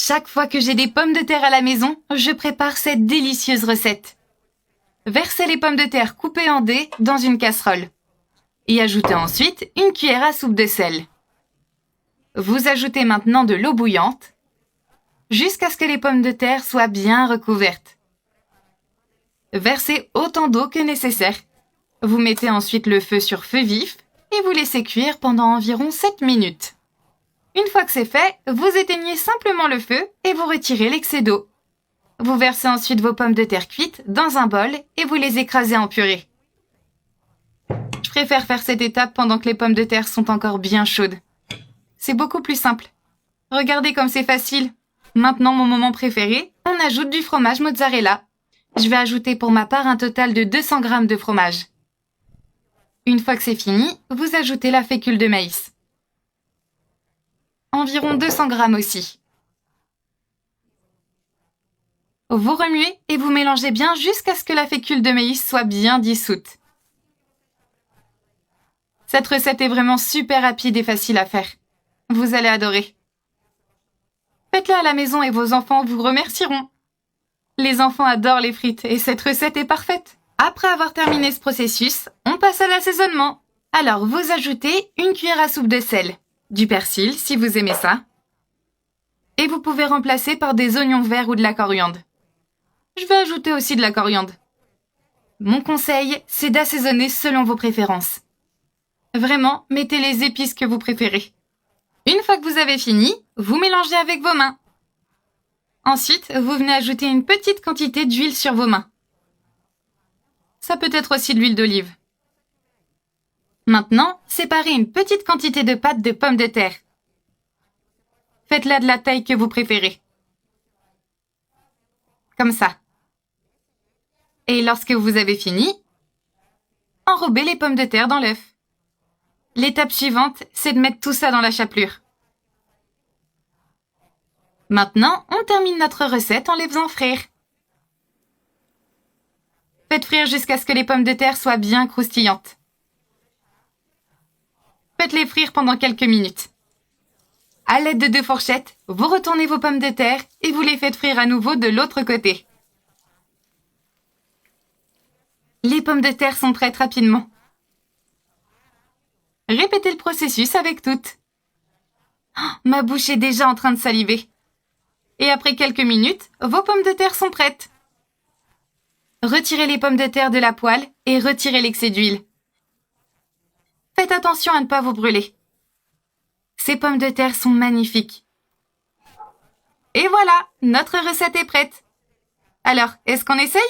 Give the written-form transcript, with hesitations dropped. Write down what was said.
Chaque fois que j'ai des pommes de terre à la maison, je prépare cette délicieuse recette. Versez les pommes de terre coupées en dés dans une casserole. Et ajoutez ensuite une cuillère à soupe de sel. Vous ajoutez maintenant de l'eau bouillante jusqu'à ce que les pommes de terre soient bien recouvertes. Versez autant d'eau que nécessaire. Vous mettez ensuite le feu sur feu vif et vous laissez cuire pendant environ 7 minutes. Une fois que c'est fait, vous éteignez simplement le feu et vous retirez l'excès d'eau. Vous versez ensuite vos pommes de terre cuites dans un bol et vous les écrasez en purée. Je préfère faire cette étape pendant que les pommes de terre sont encore bien chaudes. C'est beaucoup plus simple. Regardez comme c'est facile. Maintenant, mon moment préféré, on ajoute du fromage mozzarella. Je vais ajouter pour ma part un total de 200 g de fromage. Une fois que c'est fini, vous ajoutez la fécule de maïs. Environ 200 g aussi. Vous remuez et vous mélangez bien jusqu'à ce que la fécule de maïs soit bien dissoute. Cette recette est vraiment super rapide et facile à faire. Vous allez adorer. Faites-la à la maison et vos enfants vous remercieront. Les enfants adorent les frites et cette recette est parfaite. Après avoir terminé ce processus, on passe à l'assaisonnement. Alors, vous ajoutez une cuillère à soupe de sel, du persil si vous aimez ça, et vous pouvez remplacer par des oignons verts ou de la coriandre. Je vais ajouter aussi de la coriandre. Mon conseil, c'est d'assaisonner selon vos préférences. Vraiment, mettez les épices que vous préférez. Une fois que vous avez fini, vous mélangez avec vos mains. Ensuite, vous venez ajouter une petite quantité d'huile sur vos mains. Ça peut être aussi de l'huile d'olive. Maintenant, séparez une petite quantité de pâte de pommes de terre. Faites-la de la taille que vous préférez. Comme ça. Et lorsque vous avez fini, enrobez les pommes de terre dans l'œuf. L'étape suivante, c'est de mettre tout ça dans la chapelure. Maintenant, on termine notre recette en les faisant frire. Faites frire jusqu'à ce que les pommes de terre soient bien croustillantes. Faites-les frire pendant quelques minutes. À l'aide de 2 fourchettes, vous retournez vos pommes de terre et vous les faites frire à nouveau de l'autre côté. Les pommes de terre sont prêtes rapidement. Répétez le processus avec toutes. Oh, ma bouche est déjà en train de saliver. Et après quelques minutes, vos pommes de terre sont prêtes. Retirez les pommes de terre de la poêle et retirez l'excès d'huile. Faites attention à ne pas vous brûler. Ces pommes de terre sont magnifiques. Et voilà, notre recette est prête. Alors, est-ce qu'on essaye ?